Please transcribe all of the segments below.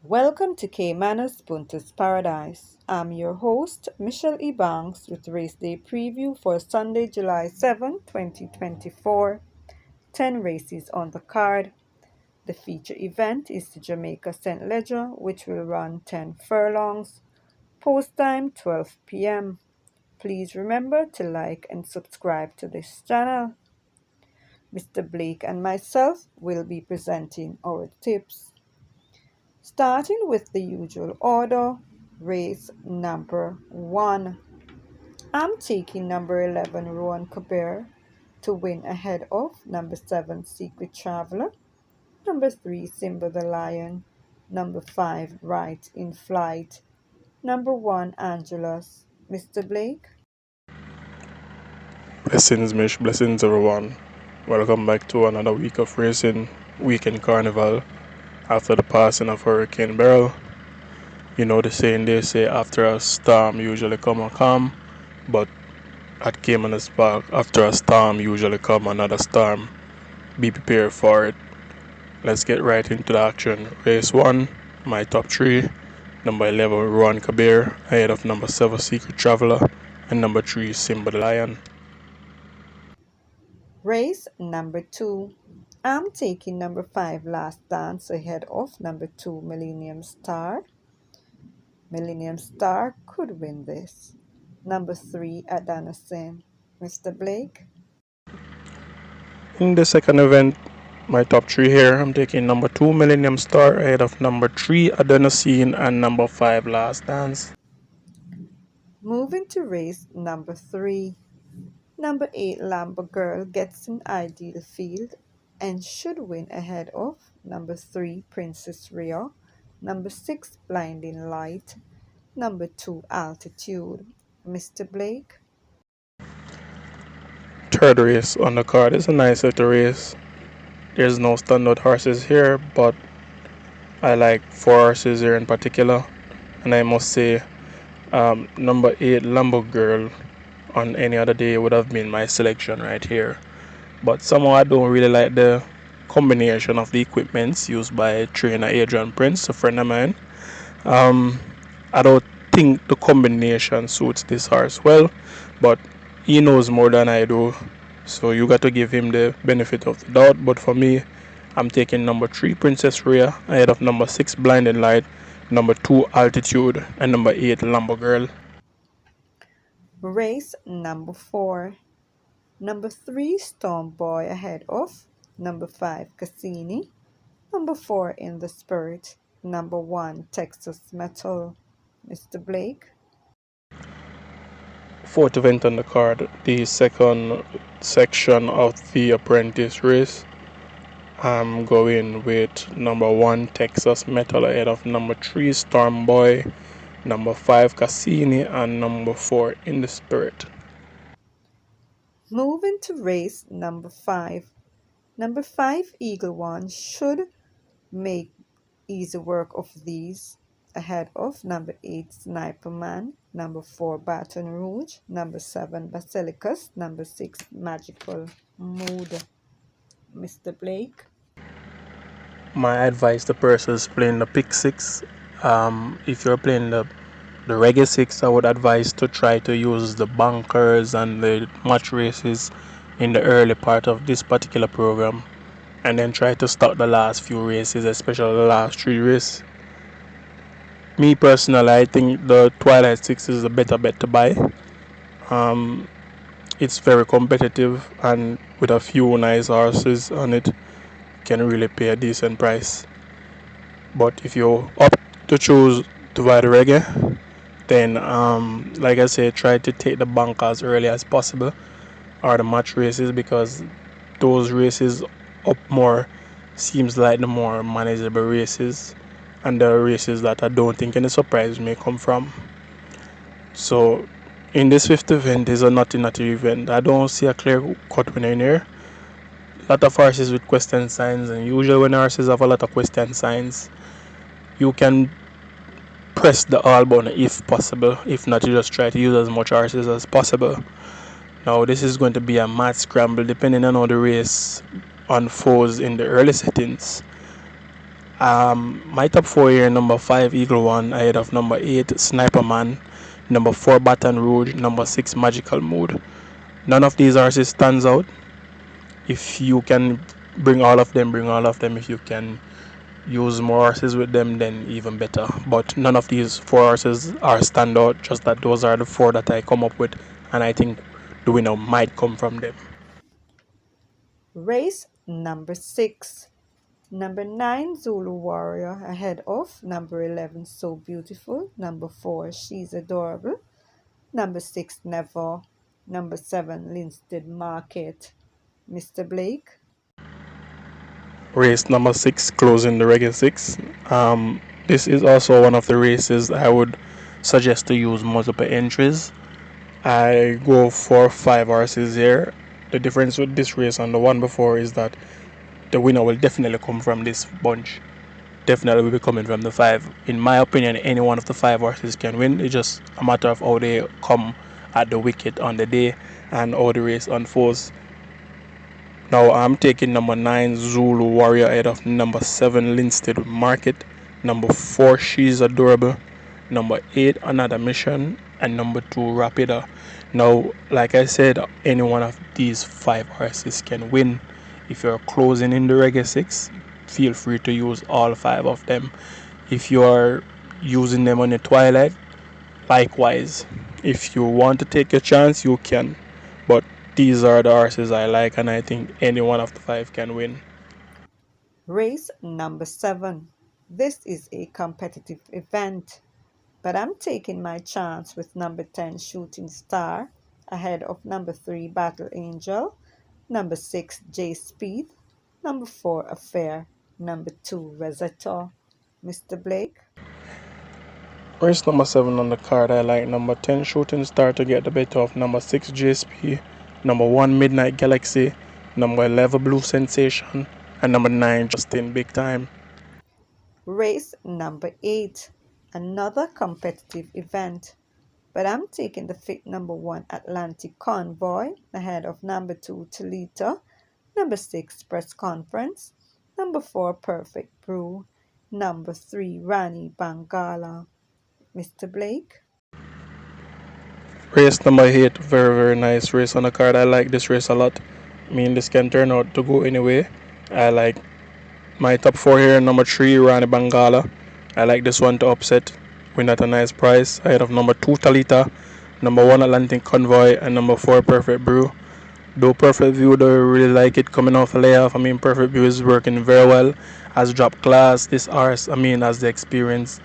Welcome to Caymanas Punta's Paradise. I'm your host, Michelle E. Banks, with race day preview for Sunday, July 7, 2024. 10 races on the card. The feature event is the Jamaica St Leger, which will run 10 furlongs. Post time 12 p.m. Please remember to like and subscribe to this channel. Mr. Blake and myself will be presenting our tips. Starting with the usual order, race number 1. I'm taking number 11 Rowan Kabir to win ahead of number 7 Secret Traveler, number 3 Simba the Lion, number 5 Right in Flight, number 1 Angelus. Mr. Blake? Blessings, Mish. Blessings, everyone. Welcome back to another week of racing, weekend carnival. After the passing of Hurricane Beryl, you know the saying they say after a storm usually come a calm, but at Caymanas Park, after a storm usually come another storm. Be prepared for it. Let's get right into the action. Race 1, my top 3. Number 11, Ruan Kabir, ahead of number 7, Secret Traveler, and number 3, Simba the Lion. Race number 2. I'm taking number 5 Last Dance ahead of number 2 Millennium Star. Millennium Star could win this. Number 3 Adanasin. Mr. Blake? In the second event, my top 3 here, I'm taking number 2 Millennium Star ahead of number 3 Adenosine and number 5 Last Dance. Moving to race number 3. Number 8 Lamba Girl gets an ideal field and should win ahead of number 3 Princess Ria, number 6 Blinding Light, number 2 Altitude. Mr. Blake? Third race on the card is a nice little race. There's no standard horses here, but I like 4 horses here in particular. And I must say, number 8 Lambo Girl on any other day would have been my selection right here. But somehow I don't really like the combination of the equipments used by trainer Adrian Prince, a friend of mine. I don't think the combination suits this horse well, but he knows more than I do, so you got to give him the benefit of the doubt. But for me, I'm taking number 3 Princess Rhea ahead of number 6 Blinding Light, number 2 Altitude, and number 8 Lambo Girl. Race number 4. Number 3 Storm Boy ahead of number 5 Cassini, number 4 In the Spirit, number 1 Texas Metal. Mr. Blake? Fourth event on the card, the second section of the apprentice race. I'm going with number 1 Texas Metal ahead of number 3 Storm Boy, number 5 Cassini, and number 4 In the Spirit. Moving to race number 5. Number 5 Eagle One should make easy work of these ahead of number 8 Sniper Man, number 4 Baton Rouge, number 7 Basilicus, number 6 Magical Mood. Mr. Blake? My advice to persons playing the pick 6, if you're playing the reggae 6, I would advise to try to use the bunkers and the match races in the early part of this particular program, and then try to start the last few races, especially the last 3 races. Me personally, I think the Twilight 6 is a better bet to buy. It's very competitive, and with a few nice horses on it, can really pay a decent price. But if you opt to choose to buy the reggae, then like I said, try to take the bank as early as possible, or the match races, because those races up more seems like the more manageable races, and the races that I don't think any surprise may come from. So in this fifth event is a nutty event. I don't see a clear cut winner in here. A lot of horses with question signs, and usually when horses have a lot of question signs, you can press the all button if possible. If not, you just try to use as much horses as possible. Now this is going to be a mad scramble depending on how the race unfolds in the early settings. My top four here: number five, Eagle One, ahead of number eight, Sniper Man, number four, Baton Rouge, number six, Magical Mood. None of these horses stands out. If you can bring all of them, bring all of them. If you can use more horses with them, then even better. But none of these four horses are standout. Just that those are the four that I come up with, and I think the winner might come from them. Race number 6. Number 9, Zulu Warrior, ahead of number 11, So Beautiful. Number 4, She's Adorable. Number 6, Never. Number 7, Linstead Market. Mr. Blake. Race number six, closing the regular six. This is also one of the races I would suggest to use multiple entries. I go for five horses here. The difference with this race and the one before is that the winner will definitely come from this bunch. Definitely will be coming from the five. In my opinion, any one of the five horses can win. It's just a matter of how they come at the wicket on the day and how the race unfolds. Now I'm taking number 9 Zulu Warrior ahead of number 7 Linstead Market, number 4 She's Adorable, number 8 Another Mission, and number 2 Rapida. Now, like I said, any one of these five horses can win. If you're closing in the Reggae 6, feel free to use all five of them. If you are using them on the Twilight, likewise. If you want to take a chance, you can. But these are the horses I like, and I think any one of the five can win. Race number 7. This is a competitive event, but I'm taking my chance with number 10, Shooting Star, ahead of number 3, Battle Angel, number 6, J Speed, number 4, Affair, number 2, Resetto. Mr. Blake. Race number 7 on the card, I like number 10 Shooting Star to get the better of number 6 JSP, number 1 Midnight Galaxy, number 11 Blue Sensation, and number 9 Justin Big Time. Race number 8, another competitive event, but I'm taking the fit number 1, Atlantic Convoy, ahead of number 2, Toledo, number 6, Press Conference, number 4, Perfect Brew, number 3, Rani Bangala. Mr. Blake. Race number 8, very nice race on the card. I like this race a lot. I mean, this can turn out to go anyway. I like my top 4 here. Number 3, Rani Bangala. I like this one to upset, win at a nice price. Ahead of number 2, Talita, number 1, Atlantic Convoy, and number 4, Perfect Brew. Though Perfect View don't really like it coming off a layoff. I mean, Perfect View is working very well. Has dropped class. This horse, I mean, has the experience.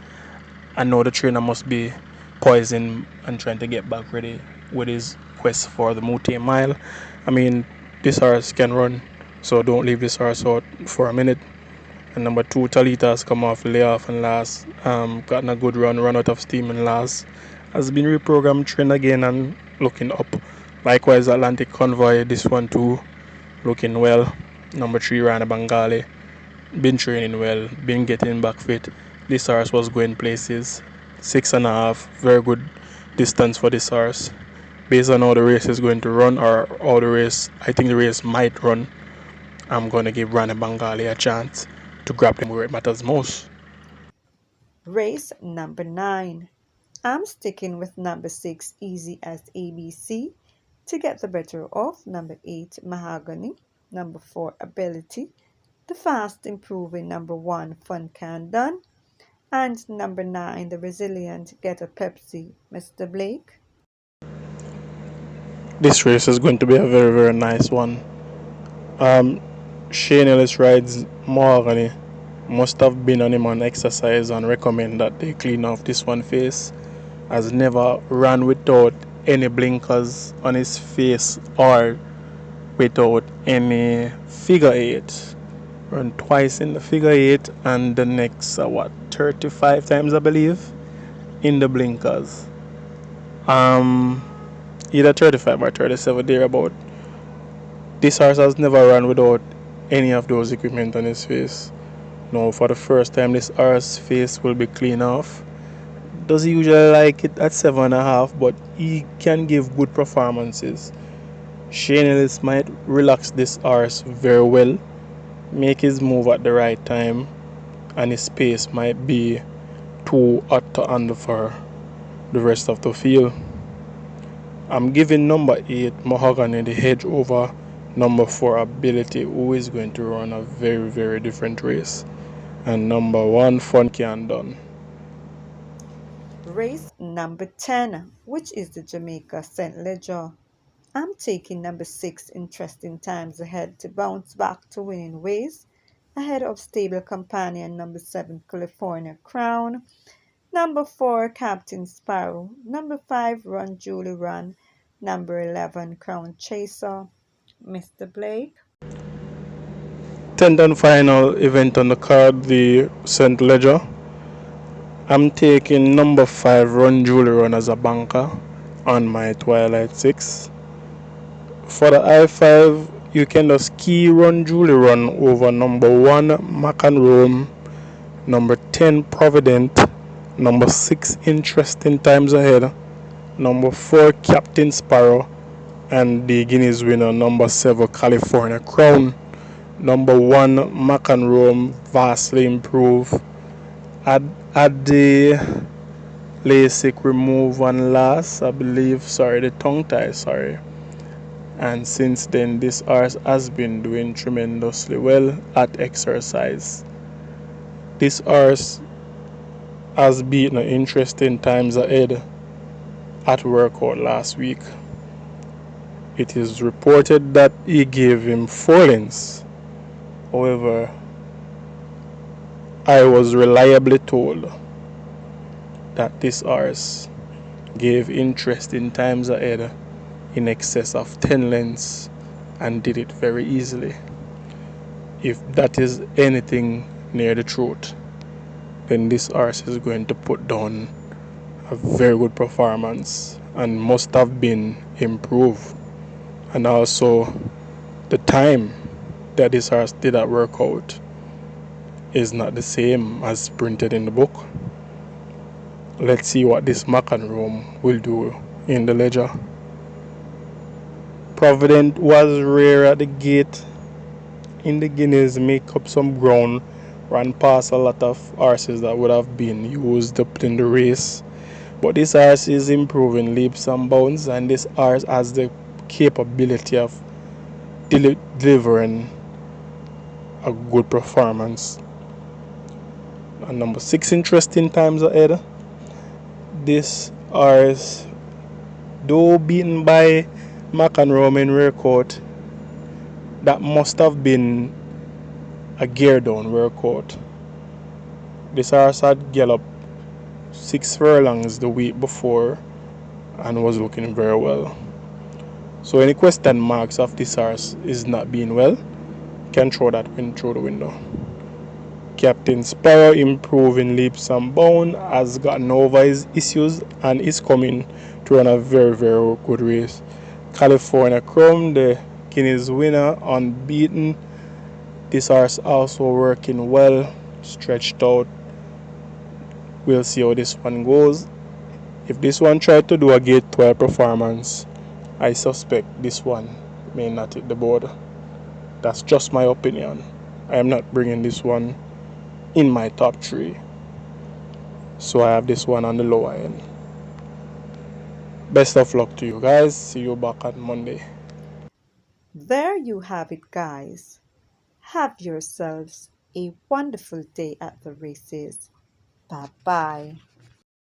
I know the trainer must be poised and trying to get back ready with his quest for the Mute Mile. I mean, this horse can run, so don't leave this horse out for a minute. And number 2, Talita has come off layoff and last. Gotten a good run out of steam and last. Has been reprogrammed, trained again and looking up. Likewise, Atlantic Convoy, this one too, looking well. Number 3, Rana Bangali, been training well, been getting back fit. This horse was going places. 6.5, very good distance for this horse. Based on how the race is going to run, or how the race, I think the race might run, I'm going to give Rana Bangali a chance to grab him where it matters most. Race number 9. I'm sticking with number 6, Easy as ABC, to get the better of number 8, Mahogany, number 4, Ability, the fast improving number 1, Fun Can Done, and number 9, the resilient Get a Pepsi. Mr. Blake. This race is going to be a very nice one. Shane Ellis rides Mahogany. Must have been on him on exercise and recommend that they clean off this one face. Has never ran without any blinkers on his face or without any figure eight. Run twice in the figure eight and the next 35 times I believe in the blinkers. Um Either 35 or 37 thereabout. This horse has never run without any of those equipment on his face. Now for the first time this horse's face will be clean off. Does he usually like it at 7.5, but he can give good performances. Shane Ellis might relax this horse very well, make his move at the right time, and his pace might be too hot to handle for the rest of the field. I'm giving number 8 Mahogany the hedge over number 4 Ability, who is going to run a very, very different race, and number 1 Fun Can Done. Race number 10, which is the Jamaica St Leger. I'm taking number 6 Interesting Times Ahead to bounce back to winning ways, ahead of stable companion number 7 California Crown, number 4 Captain Sparrow, number 5 Run Julie Run, number 11 Crown Chaser. Mr. Blake? 10th and final event on the card, the St. Leger. I'm taking number 5 Run Julie Run as a banker on my Twilight 6. For the I-5, you can just key Run Julie Run over number 1 Mac and Rome, number 10 Provident, number 6 Interesting Times Ahead, number 4 Captain Sparrow, and the Guineas winner number 7 California Crown. Number 1 Mac and Rome vastly improved. At the LASIK remove and last, I believe, the tongue tie, and since then this horse has been doing tremendously well at exercise. This horse has beaten Interesting Times Ahead at workout last week. It is reported that he gave him 4 lengths. However, I was reliably told that this horse gave Interesting Times Ahead in excess of 10 lengths and did it very easily. If that is anything near the truth, then this horse is going to put down a very good performance and must have been improved. And also, the time that this horse did at workout is not the same as printed in the book. Let's see what this Macan Rome will do in the ledger. Provident was rare at the gate in the Guineas, make up some ground, ran past a lot of horses that would have been used up in the race. But this horse is improving leaps and bounds, and this horse has the capability of delivering a good performance. And number 6 Interesting Times Ahead. This horse, though beaten by Mac and Roman workout, that must have been a gear down workout. This horse had galloped 6 furlongs the week before and was looking very well. So any question marks of this horse is not being well, can throw that win through the window. Captain Sparrow, improving leaps and bounds, has gotten over his issues and is coming to run a very, very good race. California Chrome, the Guineas winner, unbeaten. This horse also working well, stretched out. We'll see how this one goes. If this one tried to do a gate 12 performance, I suspect this one may not hit the board. That's just my opinion. I am not bringing this one in my top 3. So I have this one on the lower end. Best of luck to you guys. See you back on Monday. There you have it, guys. Have yourselves a wonderful day at the races. Bye bye.